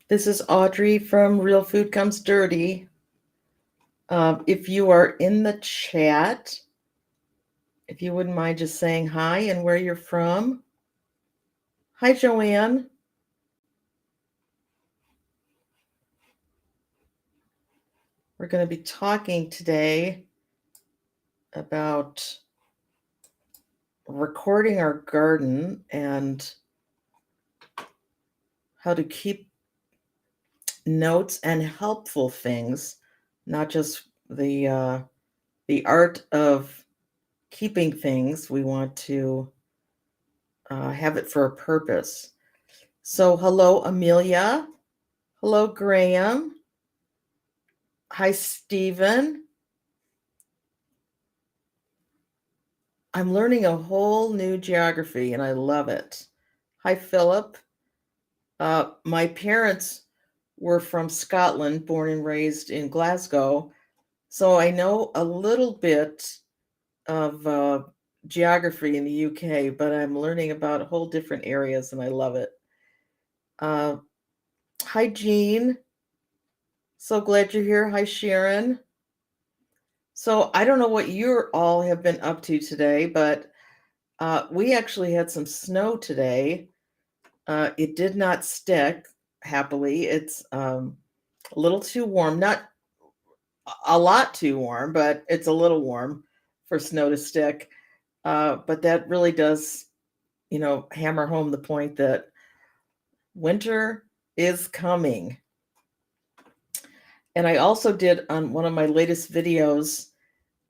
This is Audrey from Real Food Comes Dirty. If you are in the chat, if you wouldn't mind just saying hi and where you're from. Hi, Joanne. We're going to be talking today about recording our garden and how to keep notes and helpful things, not just the art of keeping things. We want to have it for a purpose. So, hello, Amelia. Hello, Graham. Hi, Stephen. I'm learning a whole new geography and I love it. Hi, Philip. My parents were from Scotland, born and raised in Glasgow. So I know a little bit of geography in the UK, but I'm learning about whole different areas and I love it. Hi, Jean. So glad you're here. Hi, Sharon. So I don't know what you all have been up to today, but we actually had some snow today. It did not stick, happily. It's a little too warm, not a lot too warm, but it's a little warm for snow to stick. But that really does, hammer home the point that winter is coming. And I also did on one of my latest videos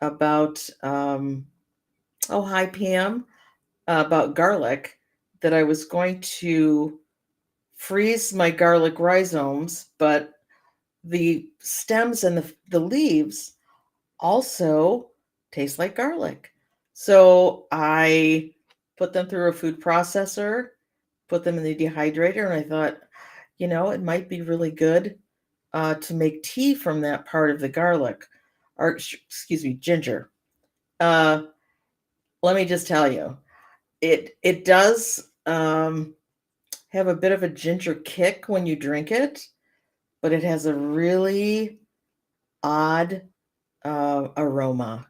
about, oh, hi, Pam, about garlic, that I was going to freeze my garlic rhizomes, but the stems and the leaves also taste like garlic. So I put them through a food processor, put them in the dehydrator, and I thought, it might be really good to make tea from that part of the garlic, or excuse me, ginger. Let me just tell you, it does have a bit of a ginger kick when you drink it, but it has a really odd aroma.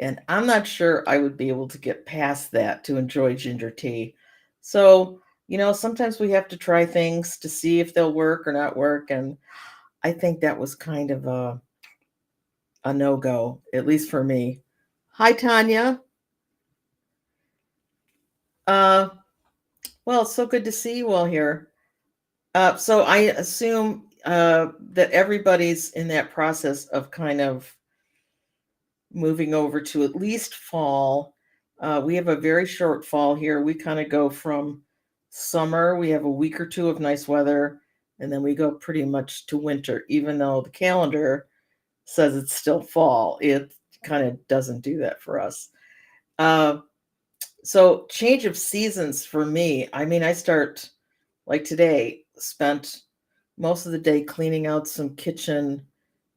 And I'm not sure I would be able to get past that to enjoy ginger tea. So, sometimes we have to try things to see if they'll work or not work. And I think that was kind of a no-go, at least for me. Hi, Tanya. Well, it's so good to see you all here. So I assume that everybody's in that process of kind of moving over to at least fall. We have a very short fall here. We kind of go from summer, we have a week or two of nice weather, and then we go pretty much to winter, even though the calendar says it's still fall. It kind of doesn't do that for us. So, change of seasons for me, I mean, I start like today, spent most of the day cleaning out some kitchen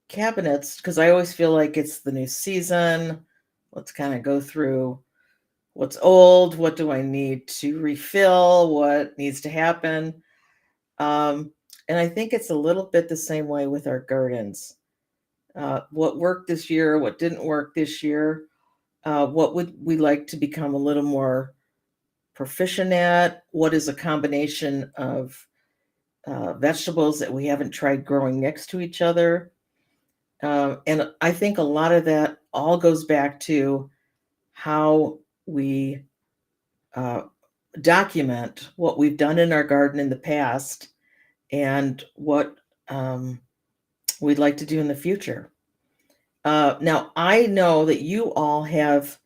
cabinets because I always feel like it's the new season. Let's kind of go through what's old, what do I need to refill, what needs to happen. And I think it's a little bit the same way with our gardens. What worked this year, what didn't work this year, what would we like to become a little more proficient at? What is a combination of vegetables that we haven't tried growing next to each other? And I think a lot of that all goes back to how we document what we've done in our garden in the past and what we'd like to do in the future. Now, I know that you all have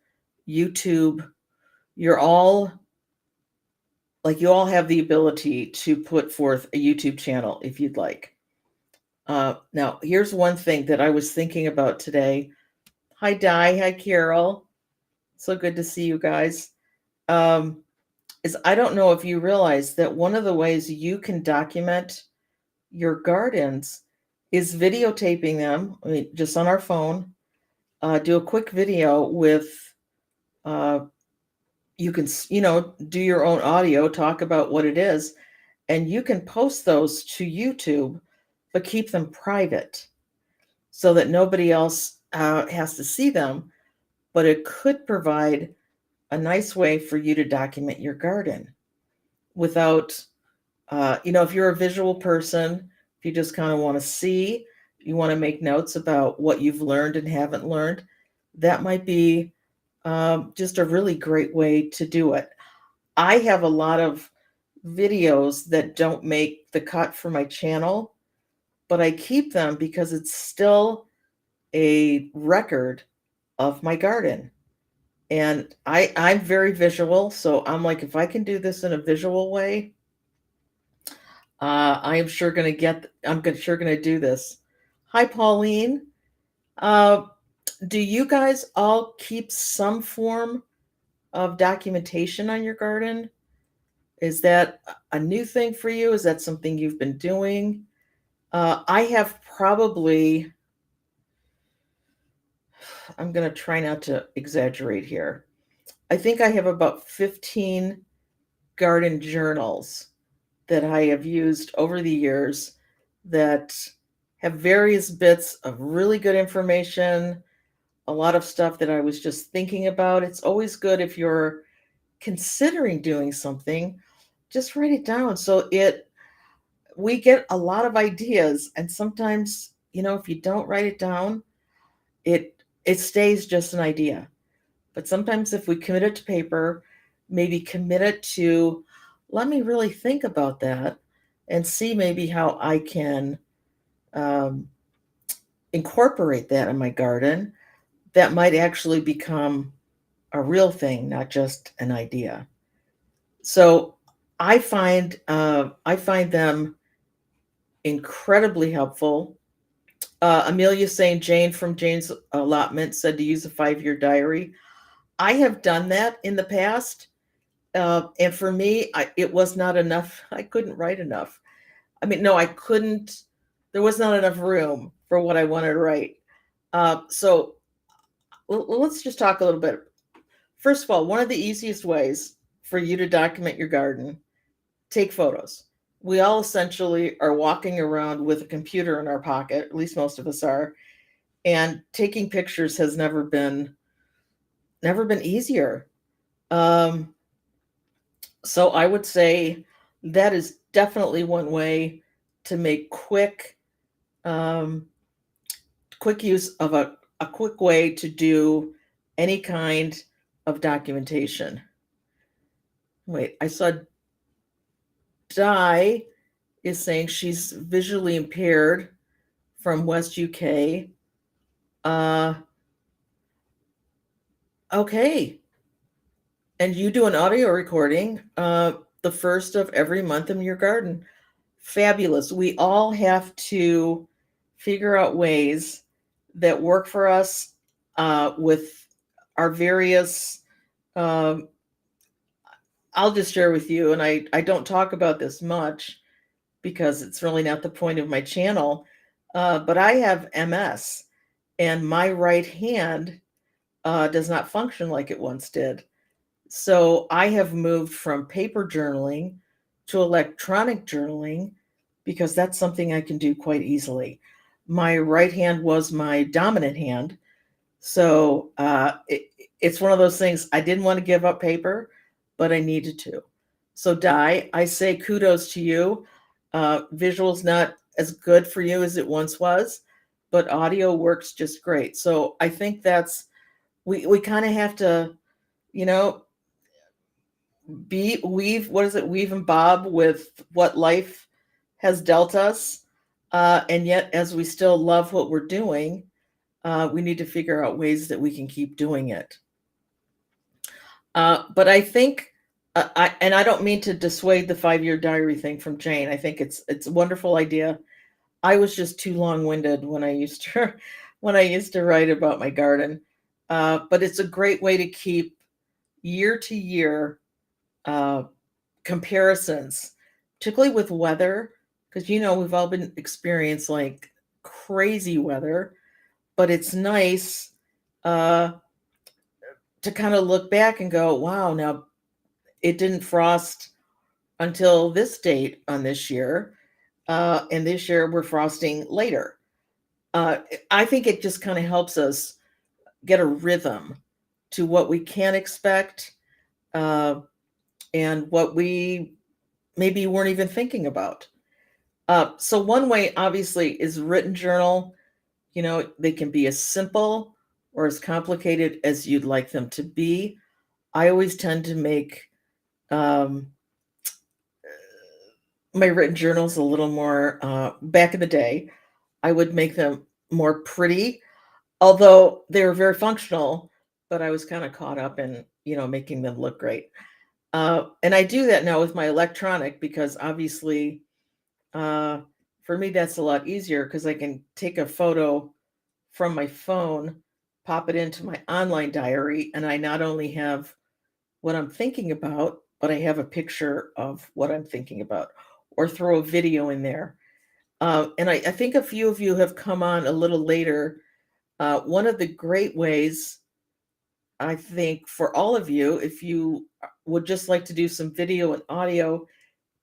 YouTube. You're all you all have the ability to put forth a YouTube channel if you'd like. Now, here's one thing that I was thinking about today. Hi, Di. Hi, Carol. So good to see you guys. Is I don't know if you realize that one of the ways you can document your gardens is videotaping them. I mean, just on our phone. Do a quick video with. You can do your own audio, talk about what it is, and you can post those to YouTube, but keep them private so that nobody else has to see them. But it could provide a nice way for you to document your garden without, if you're a visual person, if you just kind of want to see, you want to make notes about what you've learned and haven't learned, that might be just a really great way to do it. I have a lot of videos that don't make the cut for my channel, but I keep them because it's still a record of my garden. And I'm very visual, so I'm like, if I can do this in a visual way, I am sure going to sure going to do this. Hi, Pauline. Uh, do you guys all keep some form of documentation on your garden? Is that a new thing for you? Is that something you've been doing? I have probably, I'm going to try not to exaggerate here. I think I have about 15 garden journals that I have used over the years that have various bits of really good information, a lot of stuff that I was just thinking about. It's always good if you're considering doing something, just write it down. So we get a lot of ideas, and sometimes, if you don't write it down, it stays just an idea. But sometimes if we commit it to paper, maybe commit it to, let me really think about that and see maybe how I can incorporate that in my garden, that might actually become a real thing, not just an idea. So I find them incredibly helpful. Amelia saying, Jane from Jane's Allotment said to use a 5-year diary. I have done that in the past. And for me, it was not enough. I couldn't write enough. I mean, no, I couldn't. There was not enough room for what I wanted to write. So let's just talk a little bit. First of all, one of the easiest ways for you to document your garden, take photos. We all essentially are walking around with a computer in our pocket, at least most of us are, and taking pictures has never been easier. So I would say that is definitely one way to make quick use of a quick way to do any kind of documentation. Wait, I saw Di is saying she's visually impaired from West UK. Okay. And you do an audio recording the first of every month in your garden. Fabulous. We all have to figure out ways that work for us with our various. I'll just share with you, and I don't talk about this much because it's really not the point of my channel, but I have MS, and my right hand does not function like it once did. So I have moved from paper journaling to electronic journaling because that's something I can do quite easily. My right hand was my dominant hand. So it's one of those things, I didn't want to give up paper, but I needed to. So Di, I say kudos to you. Visual's not as good for you as it once was, but audio works just great. So I think we kind of have to, you know, weave and bob with what life has dealt us, and yet as we still love what we're doing, we need to figure out ways that we can keep doing it. But I think I don't mean to dissuade the 5-year diary thing from Jane. I think it's a wonderful idea. I was just too long-winded when I used to write about my garden, but it's a great way to keep year to year comparisons, particularly with weather, because we've all been experiencing like crazy weather, but it's nice to kind of look back and go, wow, now it didn't frost until this date on this year. And this year we're frosting later. Uh, I think it just kind of helps us get a rhythm to what we can expect, uh, and what we maybe weren't even thinking about. So one way, obviously, is written journal. They can be as simple or as complicated as you'd like them to be. I always tend to make um, my written journals a little more, back in the day, I would make them more pretty, although they were very functional, but I was kind of caught up in, making them look great. And I do that now with my electronic because obviously, uh, for me, that's a lot easier because I can take a photo from my phone, pop it into my online diary, and I not only have what I'm thinking about, but I have a picture of what I'm thinking about, or throw a video in there. And I think a few of you have come on a little later. One of the great ways, I think, for all of you, if you would just like to do some video and audio,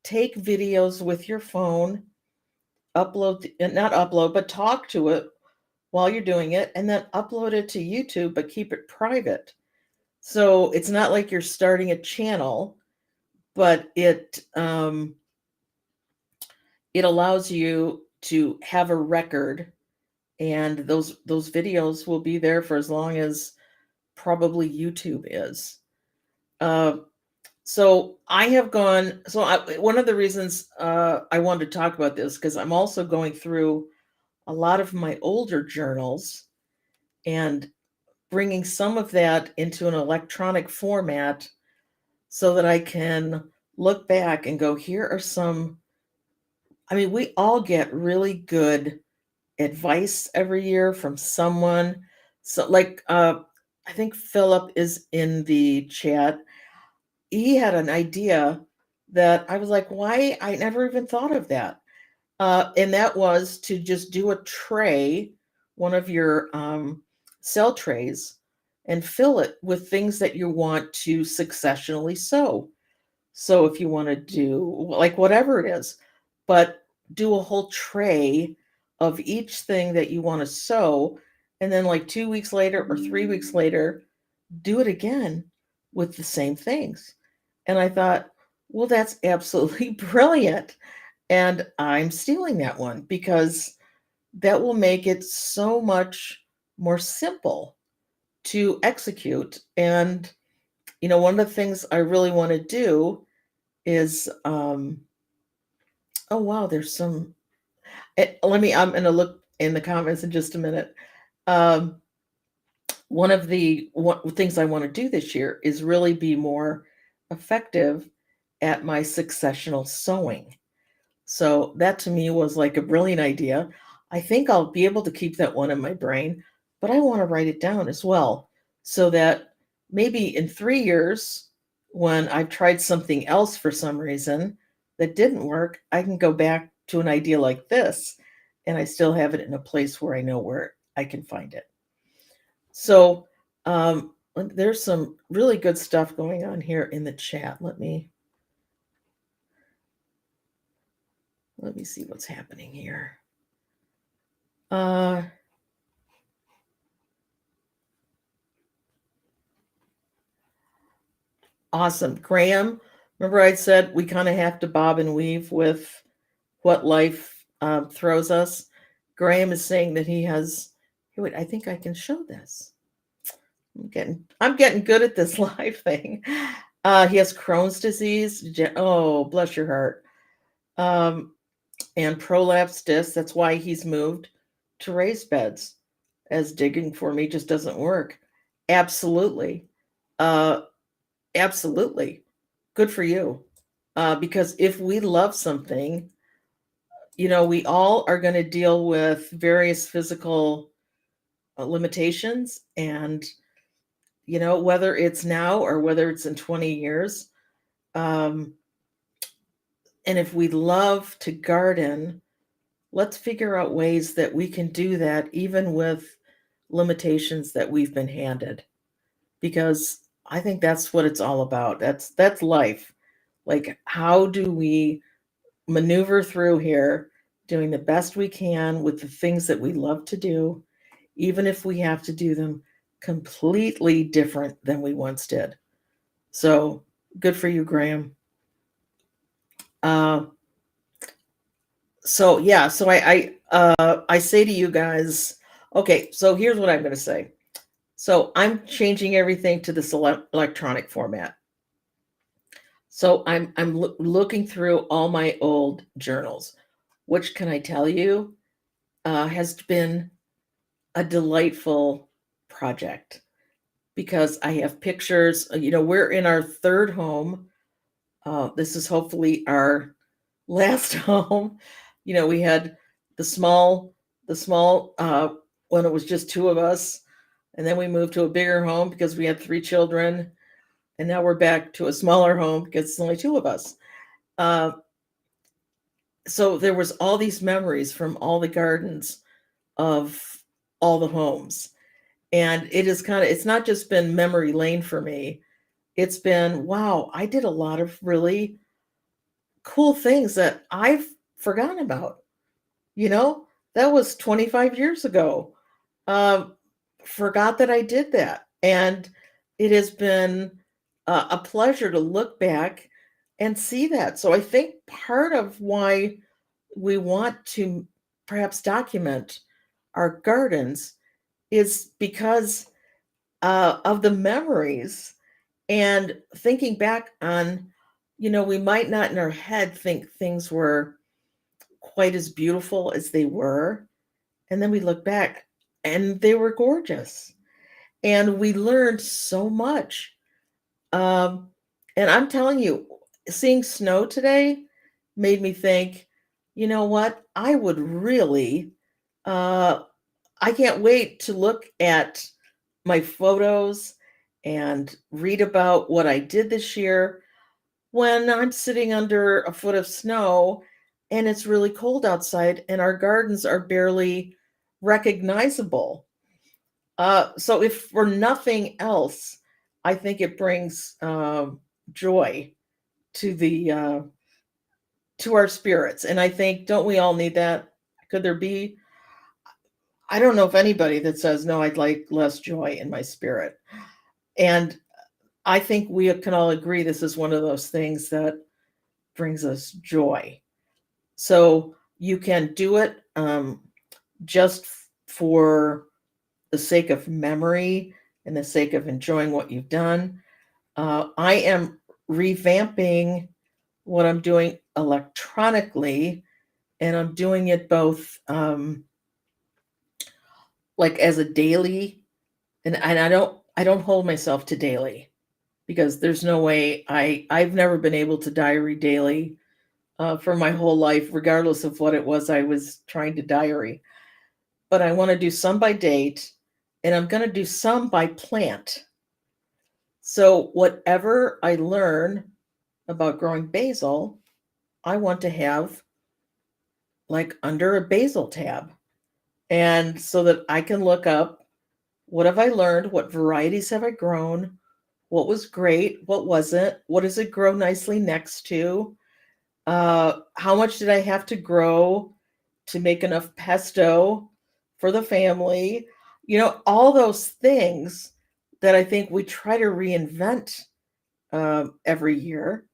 take videos with your phone, not upload, but talk to it while you're doing it, and then upload it to YouTube, but keep it private. So it's not like you're starting a channel, but it allows you to have a record, and those videos will be there for as long as probably YouTube is. Uh, so I have gone. One of the reasons I wanted to talk about this because I'm also going through a lot of my older journals and bringing some of that into an electronic format so that I can look back and go, here are some. I mean, we all get really good advice every year from someone. So, like, I think Philip is in the chat. He had an idea that I was like, why? I never even thought of that. And that was to just do a tray, one of your cell trays, and fill it with things that you want to successionally sew. So if you want to do like whatever it is, but do a whole tray of each thing that you want to sew, and then like 2 weeks later or 3 weeks later, do it again with the same things. And I thought, well, that's absolutely brilliant. And I'm stealing that one because that will make it so much more simple to execute. And, one of the things I really want to do is, oh, wow, there's some, I'm going to look in the comments in just a minute. Um, one of the things I want to do this year is really be more effective at my successional sewing. So that to me was like a brilliant idea. I think I'll be able to keep that one in my brain, but I want to write it down as well so that maybe in 3 years, when I've tried something else for some reason that didn't work, I can go back to an idea like this and I still have it in a place where I know where I can find it. So there's some really good stuff going on here in the chat. Let me see what's happening here. Awesome. Graham, remember I said we kind of have to bob and weave with what life throws us? Graham is saying that he has, wait, I think I can show this. I'm getting good at this live thing. He has Crohn's disease. Oh, bless your heart. And prolapse disc. That's why he's moved to raised beds, as digging for me just doesn't work. Absolutely. Absolutely. Good for you. Because if we love something, we all are going to deal with various physical limitations. And, whether it's now or whether it's in 20 years. And if we love to garden, let's figure out ways that we can do that even with limitations that we've been handed. Because I think that's what it's all about. That's life. Like, how do we maneuver through here, doing the best we can with the things that we love to do, even if we have to do them completely different than we once did. So good for you, Graham. Uh, so yeah, so I say to you guys, okay, so here's what I'm going to say. So I'm changing everything to this electronic format. So I'm looking through all my old journals, which can I tell you has been a delightful project because I have pictures. We're in our third home. This is hopefully our last home. We had the small when it was just two of us, and then we moved to a bigger home because we had three children, and now we're back to a smaller home because it's only two of us. Uh, so there was all these memories from all the gardens of all the homes, and it's not just been memory lane for me. It's been, wow, I did a lot of really cool things that I've forgotten about. You know, that was 25 years ago. Um, Forgot that I did that. And it has been a pleasure to look back and see that. So I think part of why we want to perhaps document our gardens is because of the memories and thinking back on, we might not in our head think things were quite as beautiful as they were. And then we look back and they were gorgeous. And we learned so much. Um, and I'm telling you, seeing snow today made me think, you know what? I would really, uh, I can't wait to look at my photos and read about what I did this year when I'm sitting under a foot of snow and it's really cold outside and our gardens are barely recognizable. So if for nothing else, I think it brings joy to the to our spirits, and I think, don't we all need that? Could there be? I don't know if anybody that says no, I'd like less joy in my spirit, and I think we can all agree this is one of those things that brings us joy. So you can do it just for the sake of memory and the sake of enjoying what you've done. I am revamping what I'm doing electronically, and I'm doing it both like as a daily, and I don't hold myself to daily because there's no way I've never been able to diary daily for my whole life, regardless of what it was I was trying to diary. But I want to do some by date, and I'm going to do some by plant. So whatever I learn about growing basil, I want to have like under a basil tab. And so that I can look up, what have I learned? What varieties have I grown? What was great? What wasn't? What does it grow nicely next to? How much did I have to grow to make enough pesto for the family? All those things that I think we try to reinvent every year.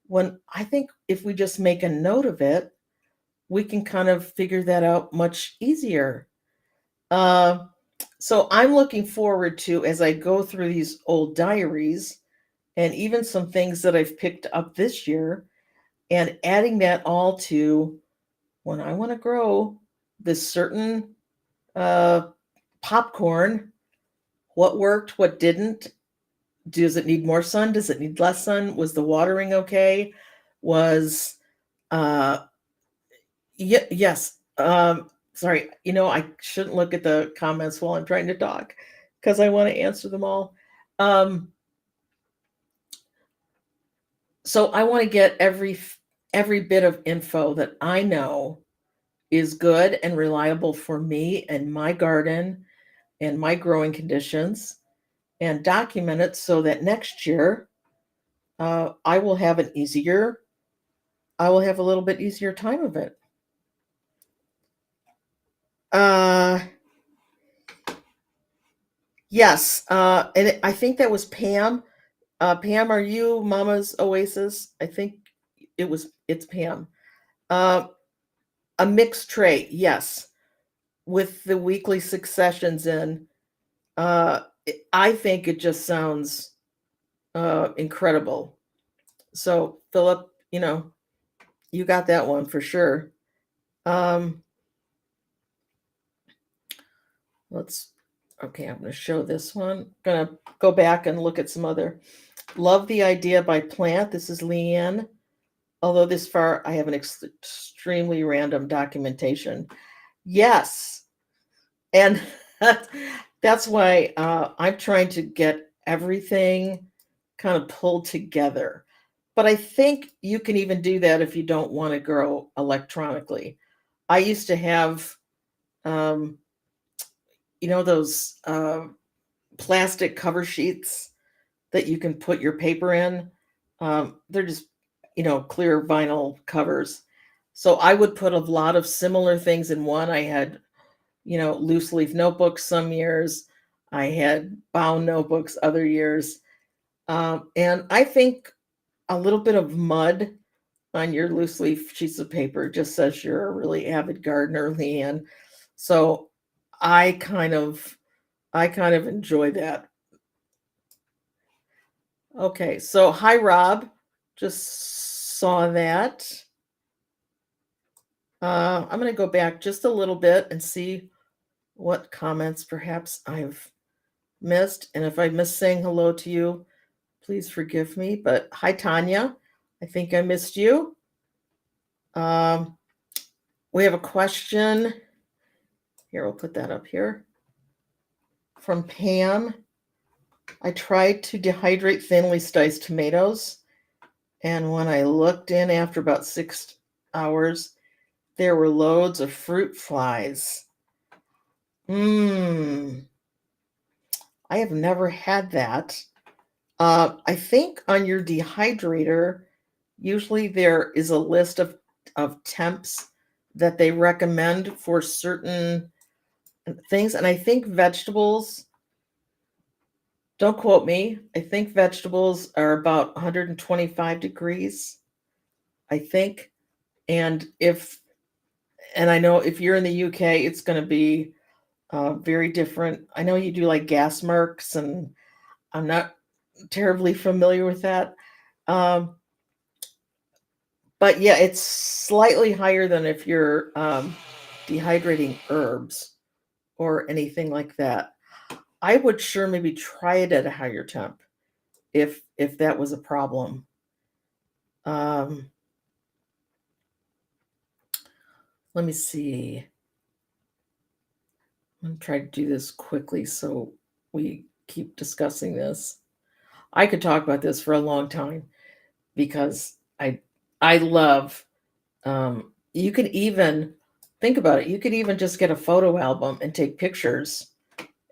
When I think if we just make a note of it, we can kind of figure that out much easier. Uh, so I'm looking forward to, as I go through these old diaries and even some things that I've picked up this year, and adding that all to when I want to grow this certain uh, popcorn, what worked, what didn't. Does it need more sun? Does it need less sun? Was the watering okay? Was uh, yes. Sorry, I shouldn't look at the comments while I'm trying to talk because I want to answer them all. Um, so I want to get every bit of info that I know is good and reliable for me and my garden and my growing conditions, and document it so that next year I will have a little bit easier time of it. Yes, and I think that was Pam. Pam, are you Mama's Oasis? I think it's Pam. Uh, a mixed tray, yes, with the weekly successions in. I think it just sounds incredible. So, Philip, you got that one for sure. Um, okay, I'm going to show this one. Going to go back and look at some other. Love the Idea by Plant. This is Leanne. Although this far I have an extremely random documentation. Yes. And that's why I'm trying to get everything kind of pulled together. But I think you can even do that if you don't want to grow electronically. I used to have, those plastic cover sheets that you can put your paper in. They're just, clear vinyl covers. So I would put a lot of similar things in one. I had, loose leaf notebooks some years. I had bound notebooks other years. And I think a little bit of mud on your loose leaf sheets of paper just says you're a really avid gardener, Leanne. So I kind of enjoy that. Okay, so hi Rob, just saw that. I'm going to go back just a little bit and see what comments perhaps I've missed. And if I missed saying hello to you, please forgive me. But hi Tanya, I think I missed you. We have a question. Here, we'll put that up here. From Pam. I tried to dehydrate thinly sliced tomatoes, and when I looked in after about 6 hours, there were loads of fruit flies. I have never had that. I think on your dehydrator, usually there is a list of temps that they recommend for certain things. And I think vegetables, don't quote me, I think vegetables are about 125 degrees, I think. And I know if you're in the UK, it's going to be very different. I know you do like gas marks, and I'm not terribly familiar with that. But yeah, it's slightly higher than if you're dehydrating herbs or anything like that. I would sure maybe try it at a higher temp if that was a problem. Let me see. I'm going to try to do this quickly so we keep discussing this. I could talk about this for a long time because I love, you can even think about it. You could even just get a photo album and take pictures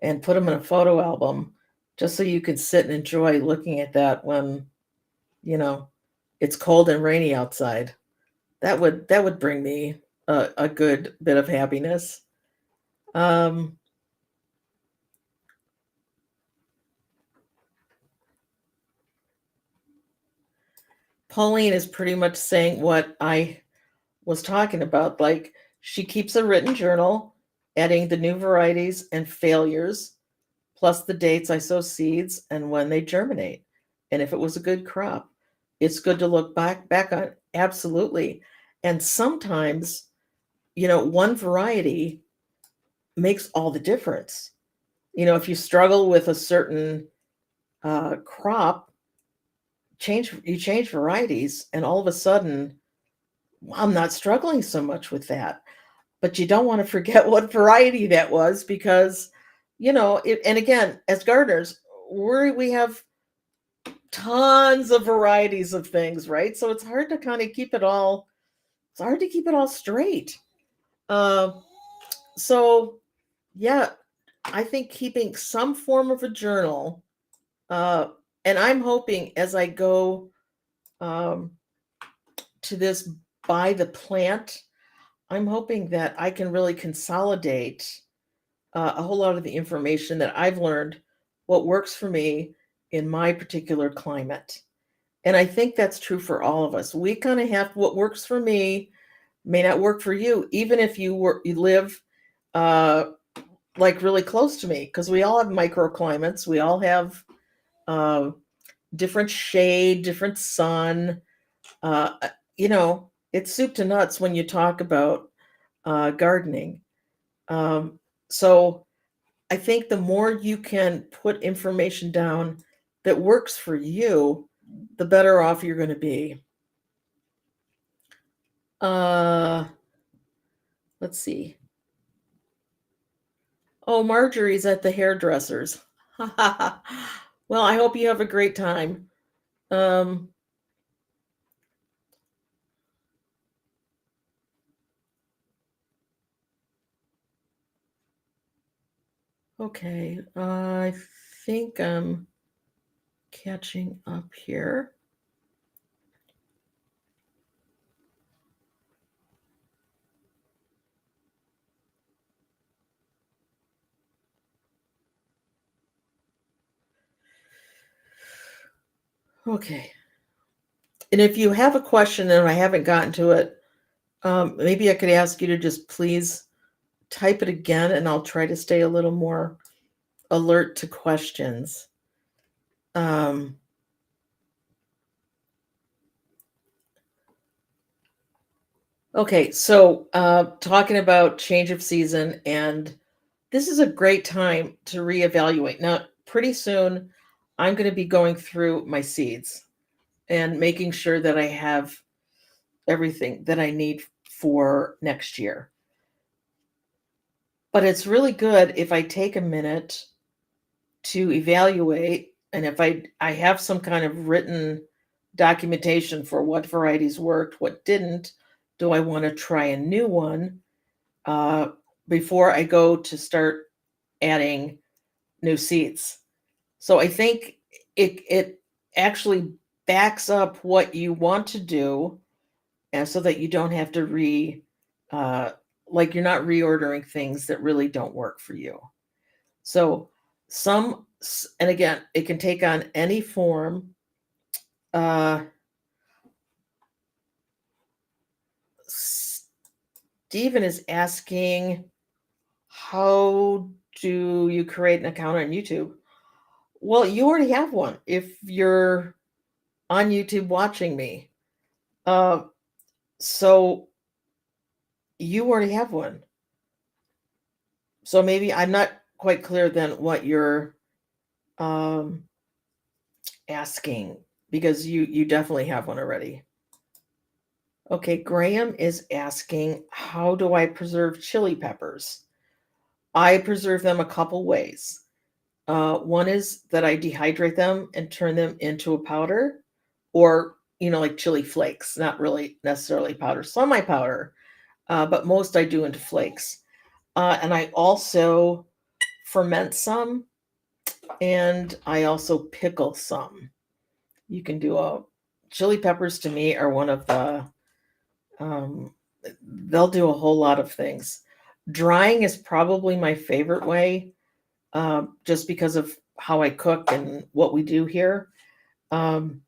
and put them in a photo album just so you could sit and enjoy looking at that when, it's cold and rainy outside. That would bring me a good bit of happiness. Pauline is pretty much saying what I was talking about. Like, she keeps a written journal, adding the new varieties and failures, plus the dates I sow seeds and when they germinate. And if it was a good crop, it's good to look back on. Absolutely. And sometimes, one variety makes all the difference. If you struggle with a certain crop, you change varieties, and all of a sudden, I'm not struggling so much with that. But you don't want to forget what variety that was because, and again, as gardeners, we have tons of varieties of things, right? So it's hard to kind of keep it all. It's hard to keep it all straight. So yeah, I think keeping some form of a journal, and I'm hoping as I go um, to this by the plant, I'm hoping that I can really consolidate a whole lot of the information that I've learned, what works for me in my particular climate. And I think that's true for all of us. We kind of have what works for me may not work for you, even if you live uh, like really close to me, because we all have microclimates. We all have uh, different shade, different sun. Uh, it's soup to nuts when you talk about gardening. Um, so I think the more you can put information down that works for you, the better off you're going to be. Uh, let's see. Oh, Marjorie's at the hairdresser's. Well, I hope you have a great time. Um, okay, I think I'm catching up here. Okay. And if you have a question and I haven't gotten to it, maybe I could ask you to just please type it again and I'll try to stay a little more alert to questions. Um, okay, so talking about change of season, and this is a great time to reevaluate. Now, pretty soon, I'm going to be going through my seeds and making sure that I have everything that I need for next year. But it's really good if I take a minute to evaluate, and if I have some kind of written documentation for what varieties worked, what didn't. Do I want to try a new one uh, before I go to start adding new seeds? So I think it actually backs up what you want to do, and so that you don't have to uh, like you're not reordering things that really don't work for you. So and again, it can take on any form. Uh, Stephen is asking, how do you create an account on YouTube? Well, you already have one if you're on YouTube watching me. Uh, so you already have one. So maybe I'm not quite clear then what you're um, asking, because you definitely have one already. Okay, Graham is asking, how do I preserve chili peppers? I preserve them a couple ways. One is that I dehydrate them and turn them into a powder, or like chili flakes, not really necessarily powder, semi-powder, but most I do into flakes. And I also ferment some, and I also pickle some. You can do chili peppers to me are one of the um, they'll do a whole lot of things. Drying is probably my favorite way, just because of how I cook and what we do here. Um,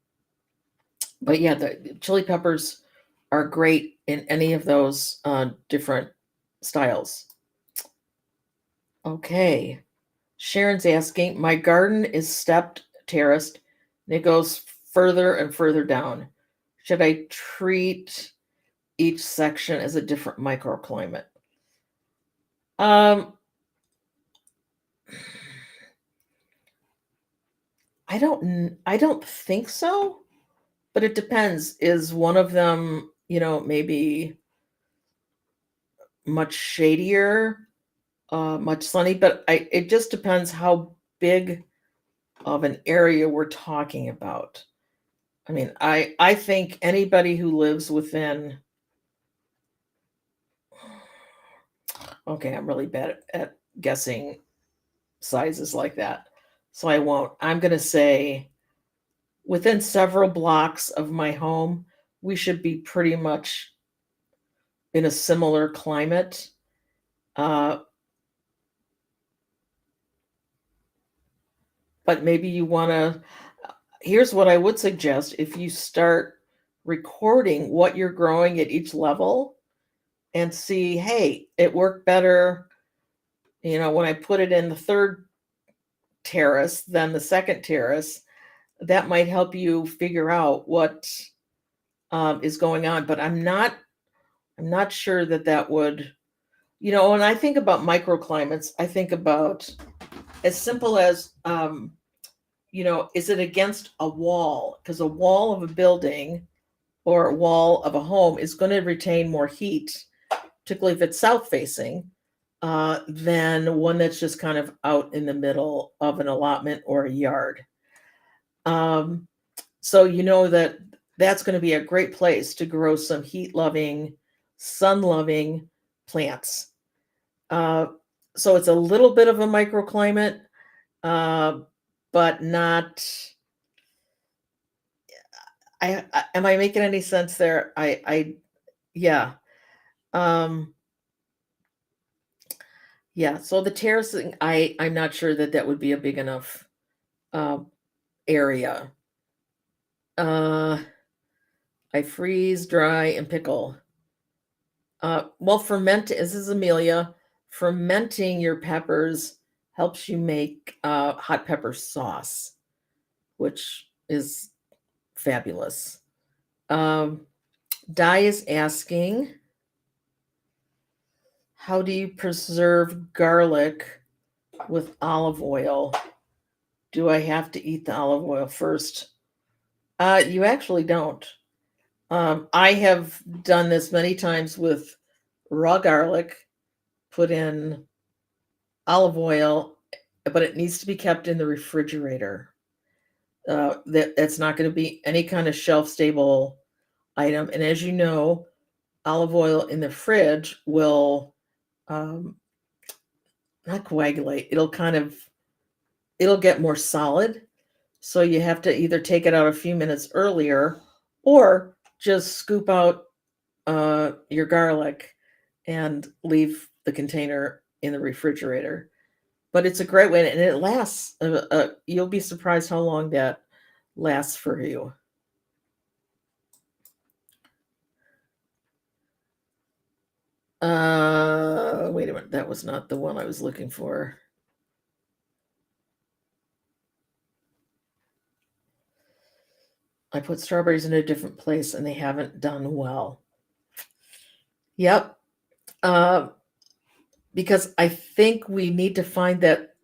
but yeah, the chili peppers are great in any of those different styles. Okay. Sharon's asking, my garden is stepped, terraced, and it goes further and further down. Should I treat each section as a different microclimate? Um, I don't think so, but it depends. Is one of them, maybe much shadier, much sunny, but it just depends how big of an area we're talking about. I mean, I think anybody who lives within, okay, I'm really bad at guessing sizes like that. So I won't. I'm going to say within several blocks of my home, we should be pretty much in a similar climate. But maybe you want to, here's what I would suggest. If you start recording what you're growing at each level and see, hey, it worked better, when I put it in the third terrace than the second terrace, that might help you figure out what is going on. But I'm not sure that would, when I think about microclimates, I think about as simple as, is it against a wall? Because a wall of a building or a wall of a home is going to retain more heat, particularly if it's south facing, than one that's just kind of out in the middle of an allotment or a yard. So that's going to be a great place to grow some heat-loving, sun-loving plants. So it's a little bit of a microclimate, but not. Am I making any sense there? Yeah. Yeah. So the terracing, I'm not sure that would be a big enough area. I freeze, dry, and pickle. Well, this is Amelia. Fermenting your peppers helps you make hot pepper sauce, which is fabulous. Di is asking, how do you preserve garlic with olive oil? Do I have to eat the olive oil first? You actually don't. I have done this many times with raw garlic, put in olive oil, but it needs to be kept in the refrigerator. That's not going to be any kind of shelf-stable item. And as you know, olive oil in the fridge will not coagulate. It'll get more solid. So you have to either take it out a few minutes earlier or just scoop out your garlic and leave the container in the refrigerator. But it's a great way, and it lasts. You'll be surprised how long that lasts for you. Wait a minute. That was not the one I was looking for. I put strawberries in a different place and they haven't done well. Yep. Because I think we need to find that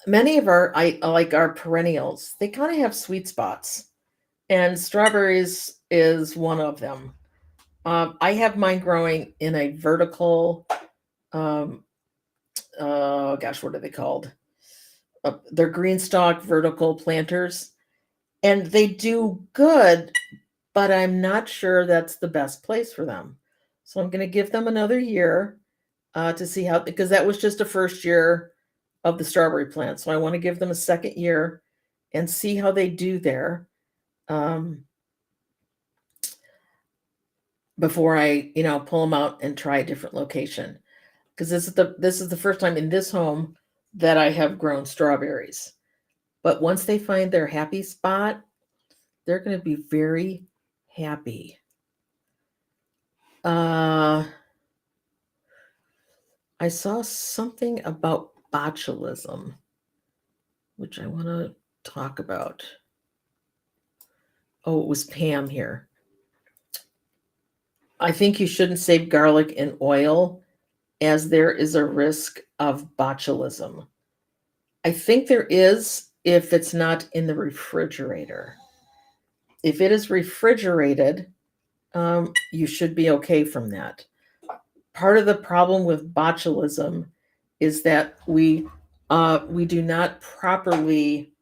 many of our perennials, they kind of have sweet spots, and strawberries is one of them. I have mine growing in a vertical, what are they called? They're green stalk vertical planters, and they do good, but I'm not sure that's the best place for them. So I'm going to give them another year to see how, because that was just a first year of the strawberry plant. So I want to give them a second year and see how they do there before I, pull them out and try a different location. Because this is the first time in this home that I have grown strawberries. But once they find their happy spot, they're going to be very happy. I saw something about botulism, which I want to talk about. Oh, it was Pam here. I think you shouldn't save garlic and oil as there is a risk of botulism. I think there is if it's not in the refrigerator. If it is refrigerated, you should be okay from that. Part of the problem with botulism is that we do not properly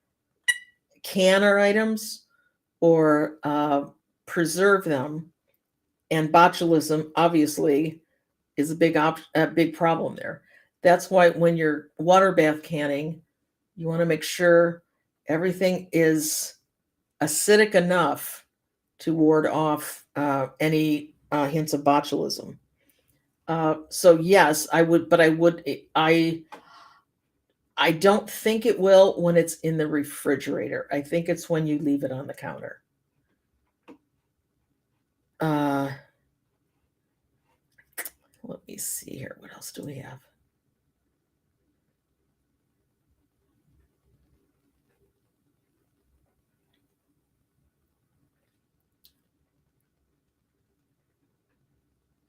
can our items or preserve them, and botulism obviously is a big problem there. That's why when you're water bath canning, you want to make sure everything is acidic enough to ward off any hints of botulism. So yes, I would, but I don't think it will when it's in the refrigerator. I think it's when you leave it on the counter. Let me see here. What else do we have?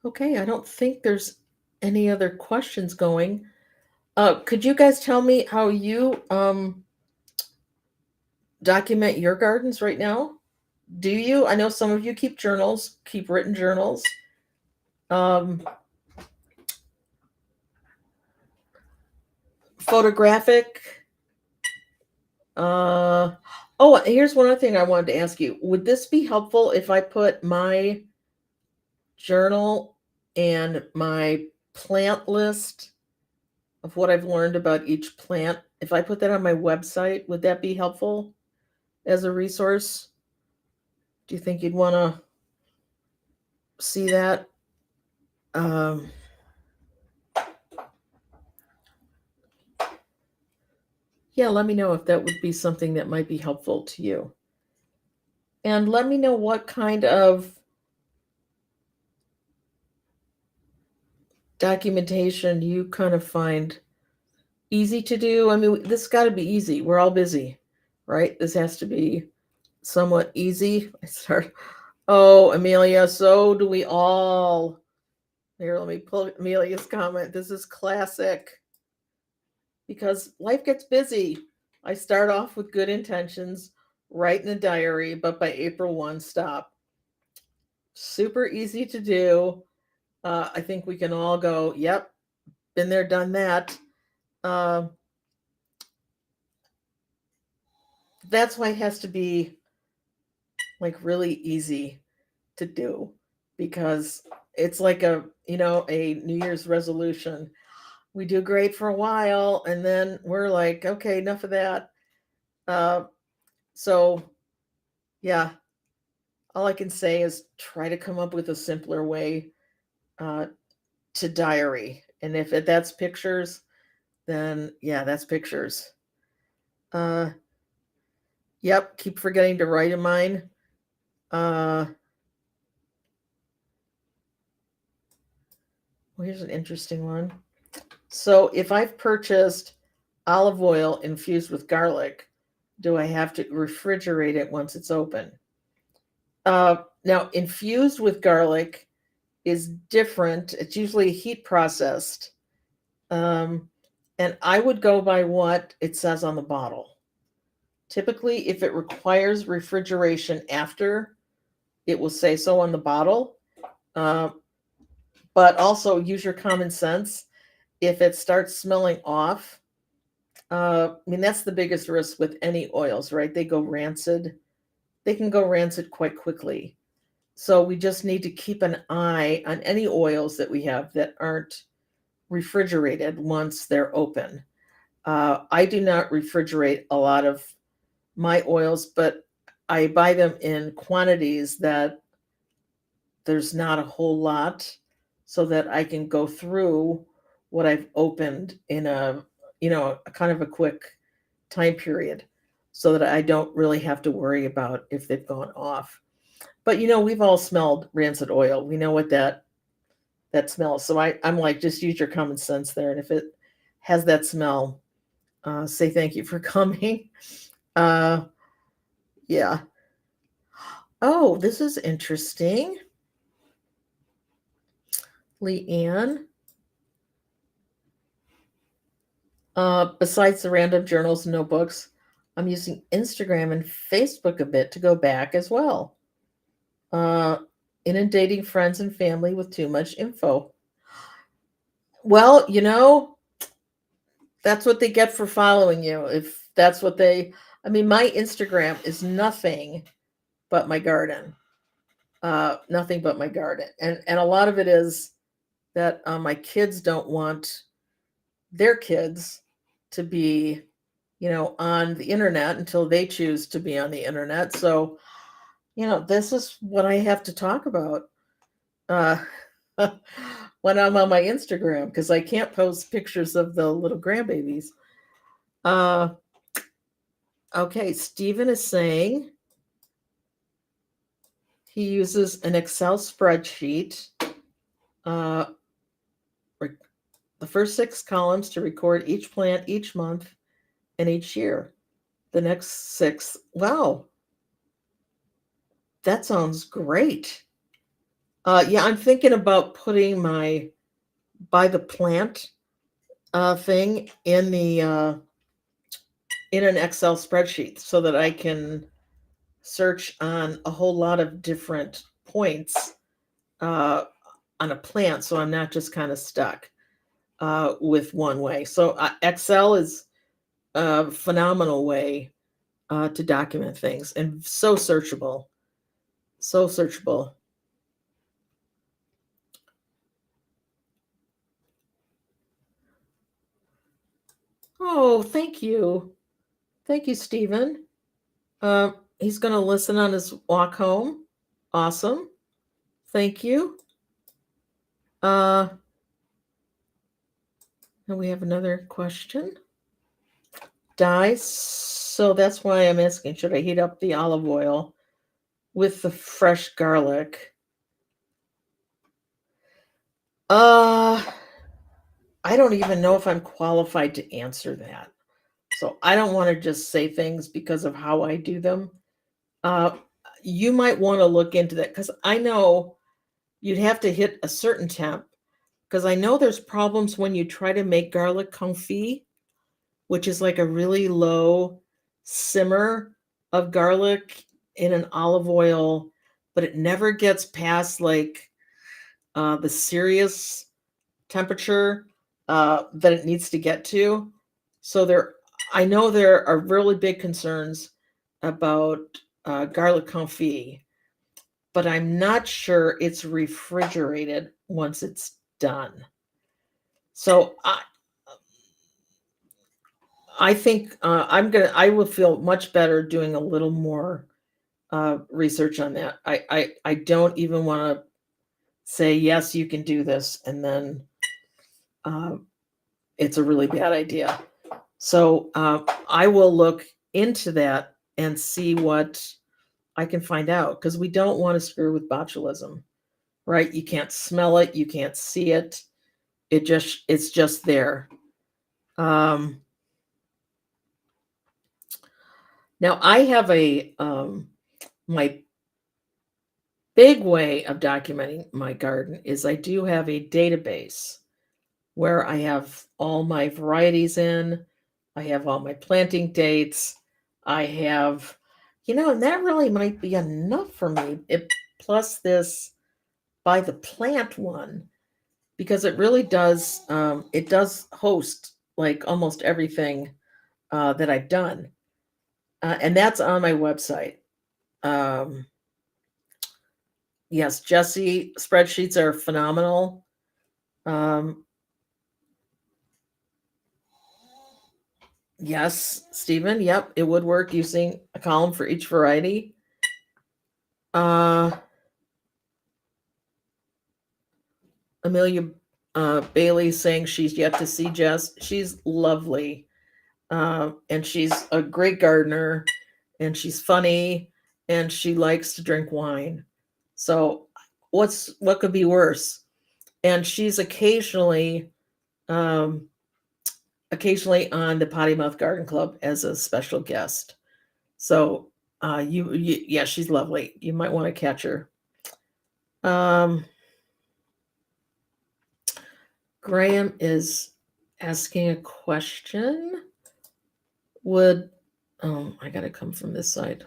Okay, I don't think there's any other questions going. Could you guys tell me how you document your gardens right now? Do you? I know some of you keep journals, keep written journals. Photographic. Oh, here's one other thing I wanted to ask you. Would this be helpful if I put my journal and my plant list of what I've learned about each plant? If I put that on my website, would that be helpful as a resource? Do you think you'd want to see that? Yeah, let me know if that would be something that might be helpful to you. And let me know what kind of documentation you kind of find easy to do. I mean, this got to be easy. We're all busy, right? This has to be somewhat easy. Oh, Amelia, so do we all. Here, let me pull Amelia's comment. This is classic because life gets busy. I start off with good intentions, write in a diary, but by April 1, stop. Super easy to do. I think we can all go, yep, been there, done that. That's why it has to be like really easy to do, because it's like a New Year's resolution. We do great for a while and then we're like, okay, enough of that. So yeah, all I can say is try to come up with a simpler way to diary. And if that's pictures, then yeah, that's pictures. Yep, keep forgetting to write in mine. Well, here's an interesting one. So if I've purchased olive oil infused with garlic, do I have to refrigerate it once it's open? Now, infused with garlic is different. It's usually heat processed. And I would go by what it says on the bottle. Typically, if it requires refrigeration after, it will say so on the bottle. But also use your common sense. If it starts smelling off, I mean, that's the biggest risk with any oils, right? They go rancid. They can go rancid quite quickly. So we just need to keep an eye on any oils that we have that aren't refrigerated once they're open. I do not refrigerate a lot of my oils, but I buy them in quantities that there's not a whole lot, so that I can go through what I've opened in a kind of a quick time period, so that I don't really have to worry about if they've gone off. But we've all smelled rancid oil. We know what that smells. So I'm like, just use your common sense there. And if it has that smell, say thank you for coming. Yeah. Oh, this is interesting. Leanne. Besides the random journals and notebooks, I'm using Instagram and Facebook a bit to go back as well. Inundating friends and family with too much info. Well, that's what they get for following you. If that's what I mean, my Instagram is nothing but my garden. Nothing but my garden. And a lot of it is that my kids don't want their kids to be, on the internet until they choose to be on the internet. So, this is what I have to talk about uh, when I'm on my Instagram, because I can't post pictures of the little grandbabies. Uh, okay, Stephen is saying he uses an Excel spreadsheet, uh, the first 6 columns to record each plant each month and each year. The next 6, wow, that sounds great. Yeah, I'm thinking about putting my by the plant thing in an Excel spreadsheet so that I can search on a whole lot of different points uh, on a plant, so I'm not just kind of stuck with one way. So Excel is a phenomenal way to document things, and so searchable, so searchable. Oh, thank you. Thank you, Stephen. He's going to listen on his walk home. Awesome. Thank you. And we have another question. Dye. So that's why I'm asking, should I heat up the olive oil with the fresh garlic? I don't even know if I'm qualified to answer that. So I don't want to just say things because of how I do them. You might want to look into that, because I know you'd have to hit a certain temp, because I know there's problems when you try to make garlic confit, which is like a really low simmer of garlic in an olive oil, but it never gets past like the serious temperature that it needs to get to. So I know there are really big concerns about garlic confit, but I'm not sure it's refrigerated once it's done. So I think I will feel much better doing a little more research on that. I don't even want to say, yes, you can do this, and then it's a really bad idea. So I will look into that and see what I can find out, because we don't want to screw with botulism, right? You can't smell it, you can't see it. It's just there. Now I have my big way of documenting my garden is I do have a database where I have all my varieties in. I have all my planting dates. I have, and that really might be enough for me. Plus this by the plant one, because it really does, it does host like almost everything that I've done. And that's on my website. Yes, Jesse, spreadsheets are phenomenal. Yes, Stephen. Yep, it would work using a column for each variety. Amelia Bailey saying she's yet to see Jess. She's lovely, and she's a great gardener, and she's funny, and she likes to drink wine. So, what could be worse? And she's occasionally on the Potty Mouth Garden Club as a special guest. So yeah, she's lovely. You might want to catch her. Graham is asking a question. I gotta come from this side.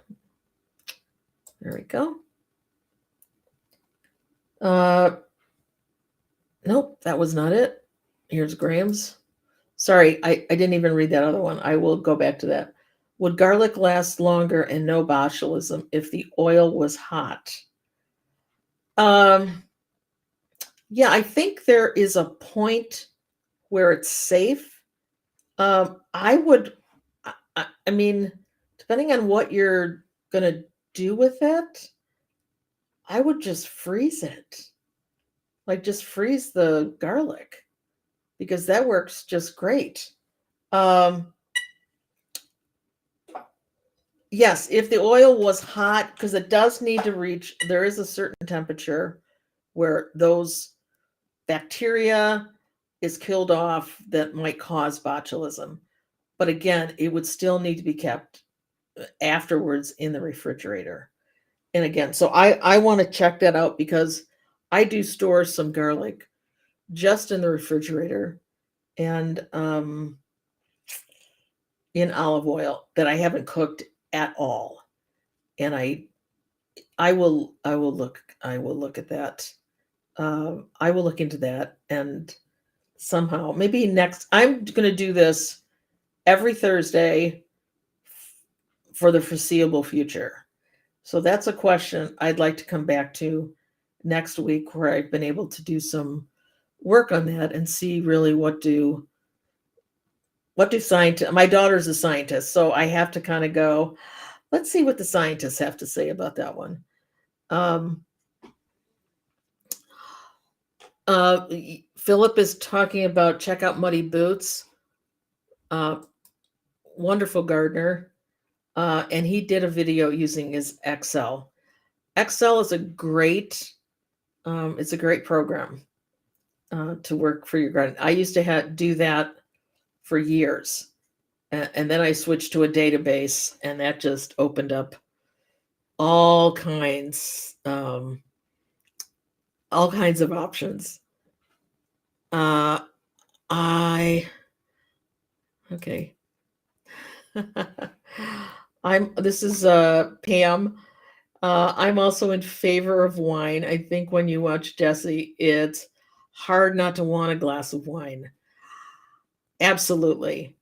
There we go. Nope, that was not it. Here's Graham's. Sorry, I didn't even read that other one. I will go back to that. Would garlic last longer and no botulism if the oil was hot? Yeah, I think there is a point where it's safe. I would I mean, depending on what you're gonna do with it, I would just freeze it. Like just freeze the garlic because that works just great. Um, yes, if the oil was hot, because it does need to reach, there is a certain temperature where those bacteria is killed off that might cause botulism. But again, it would still need to be kept afterwards in the refrigerator. And again, so I want to check that out because I do store some garlic just in the refrigerator and in olive oil that I haven't cooked at all. And I will look at that. I will look into that and somehow maybe next I'm going to do this every Thursday for the foreseeable future. So that's a question I'd like to come back to next week where I've been able to do some work on that and see really what do scientists, my daughter's a scientist, so I have to kind of go, let's see what the scientists have to say about that one. Philip is talking about check out Muddy Boots. Wonderful gardener. And he did a video using his Excel. Excel is a great, it's a great program to work for your garden. I used to do that for years. And then I switched to a database and that just opened up all kinds of options. Okay. This is Pam. I'm also in favor of wine. I think when you watch Jesse, it's hard not to want a glass of wine. Absolutely.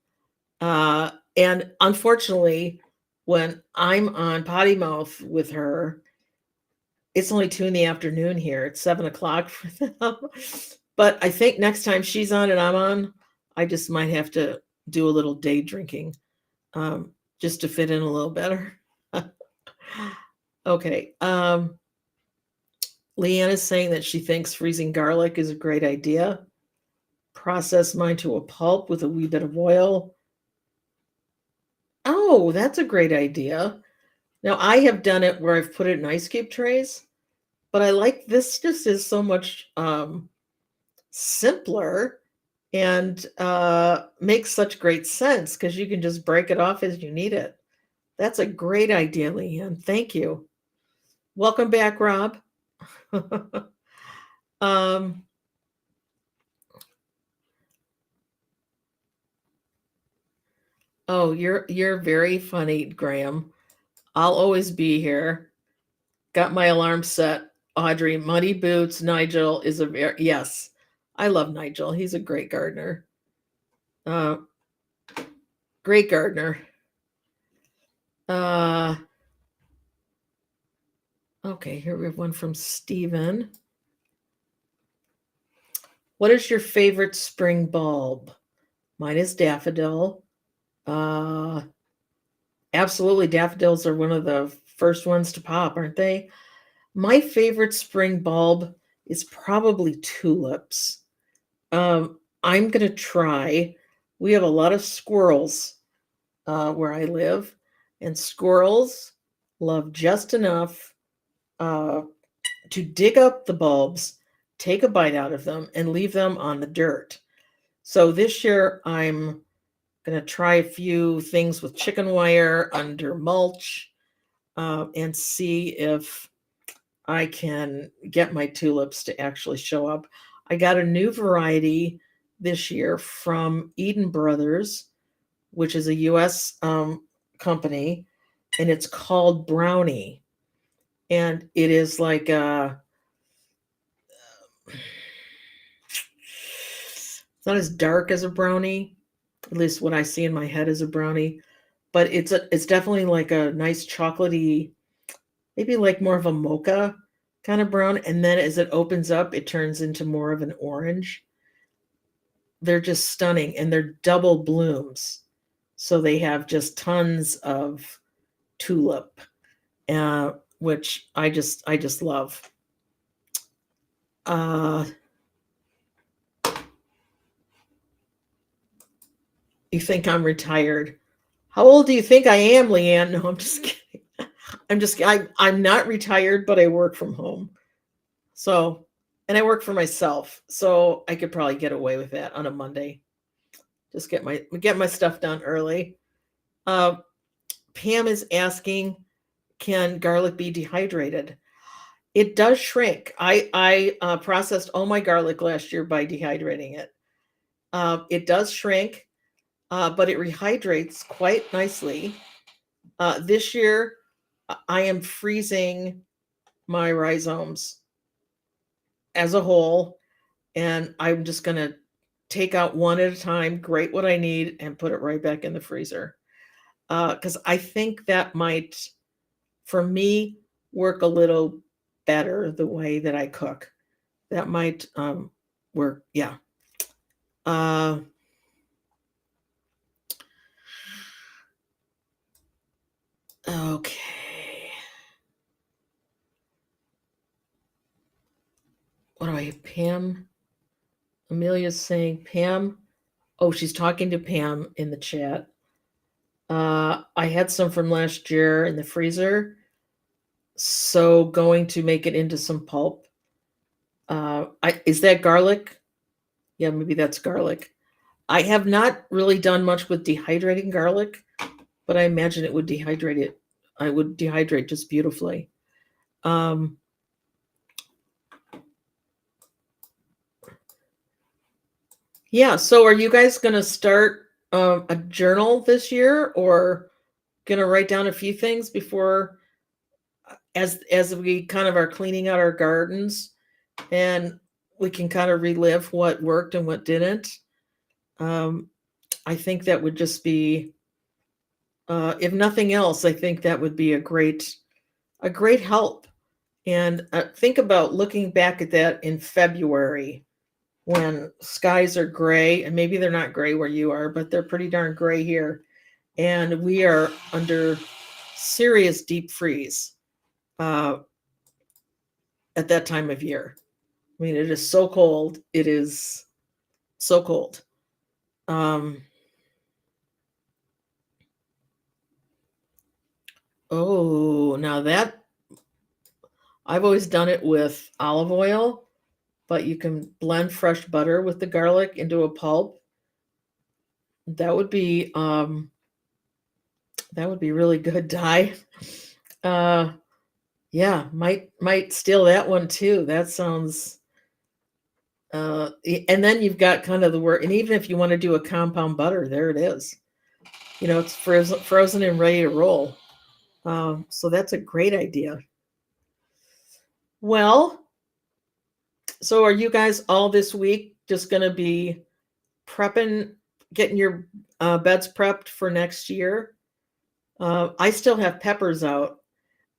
And unfortunately, when I'm on potty mouth with her, it's only 2 p.m. here. It's 7:00 for them. But I think next time she's on and I'm on, I just might have to do a little day drinking just to fit in a little better. Okay. Leanne is saying that she thinks freezing garlic is a great idea. Process mine to a pulp with a wee bit of oil. Oh, that's a great idea. Now, I have done it where I've put it in ice cube trays, but I like this just is so much simpler and makes such great sense because you can just break it off as you need it. That's a great idea, Leanne. Thank you. Welcome back, Rob. Oh, you're very funny, Graham. I'll always be here. Got my alarm set. Audrey, Muddy Boots, Nigel is a very, yes. I love Nigel. He's a great gardener. Great gardener. Okay, here we have one from Steven. What is your favorite spring bulb? Mine is daffodil. Absolutely, daffodils are one of the first ones to pop, aren't they? My favorite spring bulb is probably tulips. I'm going to try. We have a lot of squirrels where I live, and squirrels love just enough to dig up the bulbs, take a bite out of them, and leave them on the dirt. So this year, I'm going to try a few things with chicken wire under mulch and see if I can get my tulips to actually show up. I got a new variety this year from Eden Brothers, which is a U.S. company, and it's called Brownie. And it is like it's not as dark as a brownie, at least what I see in my head as a brownie, but it's definitely like a nice chocolatey, maybe like more of a mocha kind of brown. And then as it opens up, it turns into more of an orange. They're just stunning, and they're double blooms. So they have just tons of tulip, which I just love. You think I'm retired? How old do you think I am, Leanne? No, I'm just kidding. I'm not retired, but I work from home. So, and I work for myself, so I could probably get away with that on a Monday. Just get my stuff done early. Pam is asking, can garlic be dehydrated? It does shrink. I processed all my garlic last year by dehydrating it. It does shrink, but it rehydrates quite nicely. This year, I am freezing my rhizomes as a whole, and I'm just going to take out one at a time, grate what I need, and put it right back in the freezer. Because I think that might, for me, work a little better the way that I cook. That might work. Yeah. Okay. What do I have? Pam? Amelia's saying, Pam. Oh, she's talking to Pam in the chat. I had some from last year in the freezer, so going to make it into some pulp. Is that garlic? Yeah, maybe that's garlic. I have not really done much with dehydrating garlic, but I imagine it would dehydrate it. I would dehydrate just beautifully. Yeah, so are you guys going to start a journal this year, or going to write down a few things before, as we kind of are cleaning out our gardens, and we can kind of relive what worked and what didn't? I think that would just be, if nothing else, I think that would be a great help. And think about looking back at that in February when skies are gray, and maybe they're not gray where you are, but they're pretty darn gray here. And we are under serious deep freeze at that time of year. I mean, it is so cold. It is so cold. Oh, now that I've always done it with olive oil, but you can blend fresh butter with the garlic into a pulp. That would be really good, Di. Yeah, might steal that one too. That sounds and then you've got kind of the work, and even if you want to do a compound butter, there it is. It's frozen and ready to roll. So that's a great idea. Well, so are you guys all this week just going to be prepping, getting your beds prepped for next year? I still have peppers out,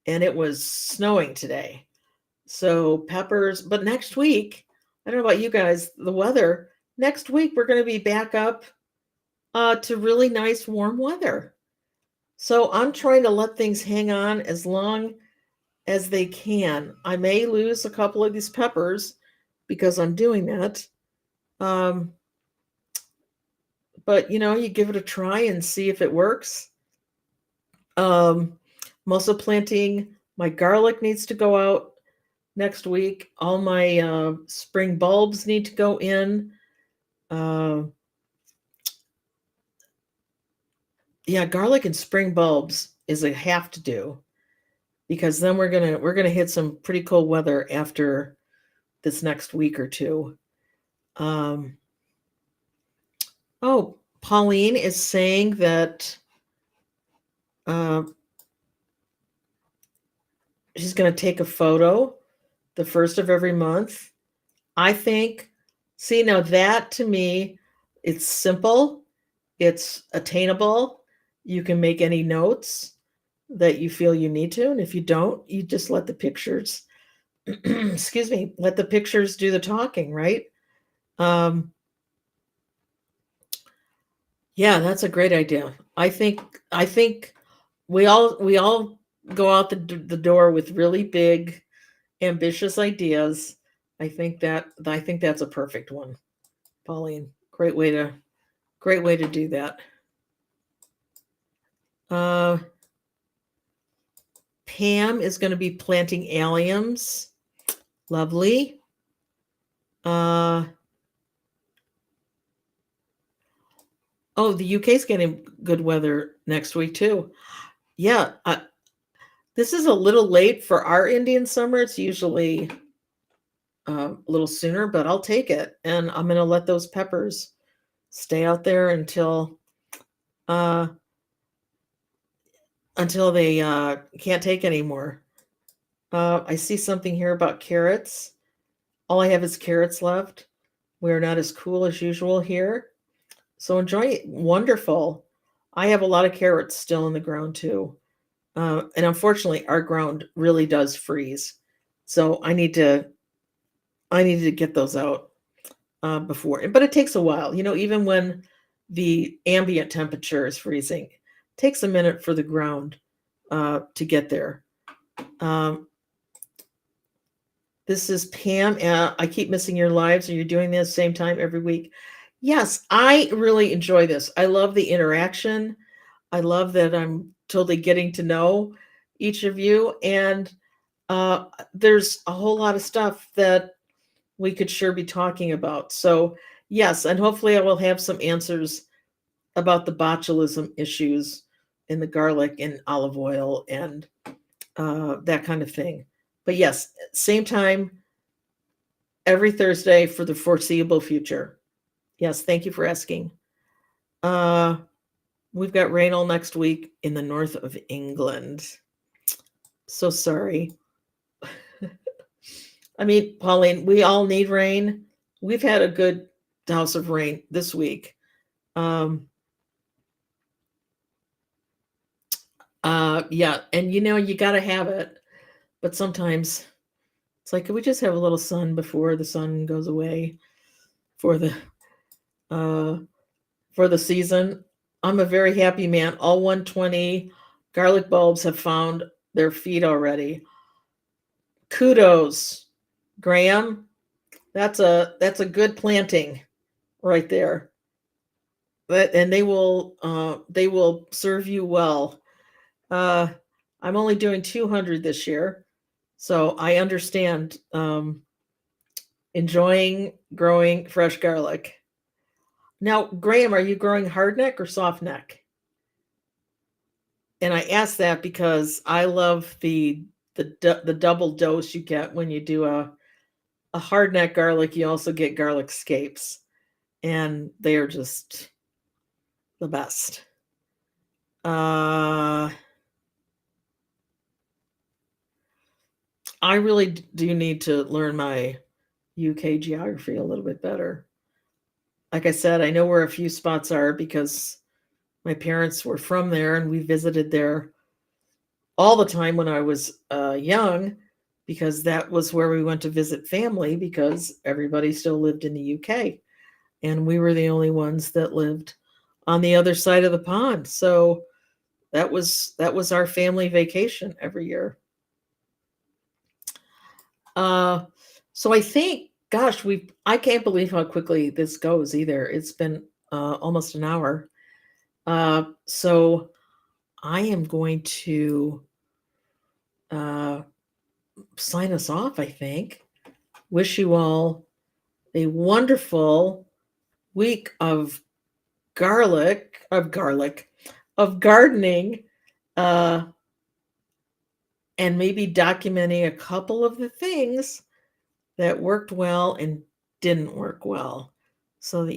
and it was snowing today. So peppers, but next week, I don't know about you guys, the weather, next week we're going to be back up to really nice warm weather. So I'm trying to let things hang on as long as they can. I may lose a couple of these peppers because I'm doing that. But you give it a try and see if it works. I'm also planting, my garlic needs to go out next week. All my spring bulbs need to go in. Yeah, garlic and spring bulbs is a have to do, because then we're gonna hit some pretty cold weather after this next week or two. Oh, Pauline is saying that she's going to take a photo the first of every month. I think, see, now that to me, it's simple, it's attainable. You can make any notes that you feel you need to. And if you don't, you just let the pictures, excuse me, let the pictures do the talking, right? Yeah, that's a great idea. I think we all go out the door with really big, ambitious ideas. I think that's a perfect one, Pauline. Great way to do that. Uh, Pam is going to be planting alliums. Lovely. Uh, oh, the UK's getting good weather next week too. Yeah, this is a little late for our Indian summer. It's usually a little sooner, but I'll take it. And I'm going to let those peppers stay out there uh, until they can't take anymore. I see something here about carrots. All I have is carrots left. We're not as cool as usual here. So enjoy it. Wonderful. I have a lot of carrots still in the ground too. And unfortunately, our ground really does freeze. So I need to get those out before. But it takes a while. Even when the ambient temperature is freezing, it takes a minute for the ground to get there. Um, this is Pam. I keep missing your lives. Are you doing this same time every week? Yes, I really enjoy this. I love the interaction. I love that I'm totally getting to know each of you. And there's a whole lot of stuff that we could sure be talking about. So, yes, and hopefully I will have some answers about the botulism issues in the garlic and olive oil and that kind of thing. But yes, same time every Thursday for the foreseeable future. Yes, thank you for asking. Uh, we've got rain all next week in the north of England. So sorry. I mean, Pauline, we all need rain. We've had a good douse of rain this week. Um, yeah, and you got to have it, but sometimes it's like, could we just have a little sun before the sun goes away for the uh for the season? I'm a very happy man. All 120 garlic bulbs have found their feet already. Kudos, Graham. That's a good planting right there. And they will serve you well. Uh, I'm only doing 200 this year, so I understand enjoying growing fresh garlic. Now, Graham, are you growing hardneck or softneck? And I ask that because I love the double dose you get when you do a hardneck garlic. You also get garlic scapes, and they are just the best. Uh, I really do need to learn my UK geography a little bit better. Like I said, I know where a few spots are because my parents were from there and we visited there all the time when I was young because that was where we went to visit family because everybody still lived in the UK and we were the only ones that lived on the other side of the pond. So that was our family vacation every year. Uh, so I think, gosh, I can't believe how quickly this goes either. It's been almost an hour. So I am going to uh, sign us off, I think. Wish you all a wonderful week garlic, of gardening, uh, and maybe documenting a couple of the things that worked well and didn't work well so that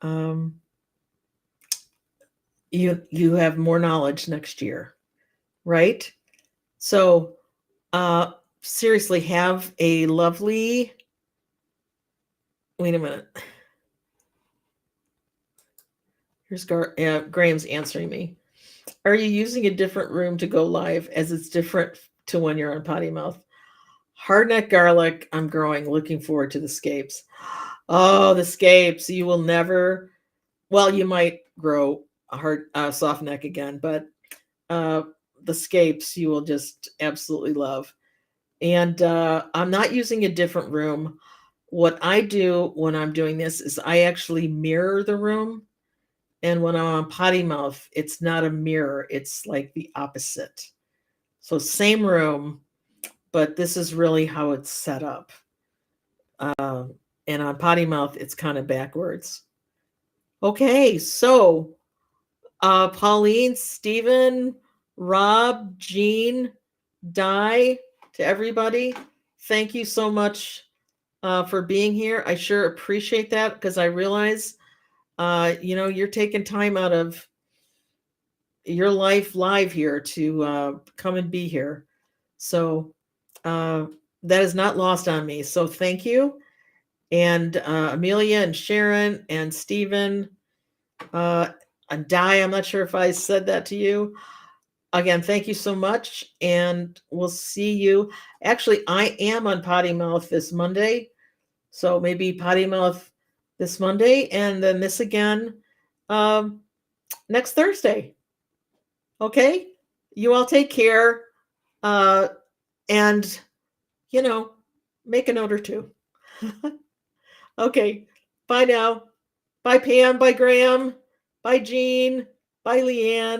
um, you have more knowledge next year, right? So uh, seriously, have a lovely. Wait a minute. Here's Graham's answering me. Are you using a different room to go live as it's different to when you're on Potty Mouth? Hardneck garlic, I'm growing. Looking forward to the scapes. Oh, the scapes. You will never. well, you might grow a hard, soft neck again, but the scapes you will just absolutely love. And I'm not using a different room. What I do when I'm doing this is I actually mirror the room. And when I'm on potty mouth, it's not a mirror, it's like the opposite. So, same room, but this is really how it's set up. And on potty mouth, it's kind of backwards. Okay, so Pauline, Stephen, Rob, Jean, Di, to everybody, thank you so much for being here. I sure appreciate that because I realize, you're taking time out of your life live here to come and be here. So that is not lost on me. So thank you. And Amelia and Sharon and Stephen and Di, I'm not sure if I said that to you. Again, thank you so much. And we'll see you. Actually, I am on Potty Mouth this Monday. So maybe Potty Mouth this Monday and then this again next Thursday. Okay? You all take care. And, make a note or two. Okay. Bye now. Bye, Pam. Bye, Graham. Bye, Jean. Bye, Leanne.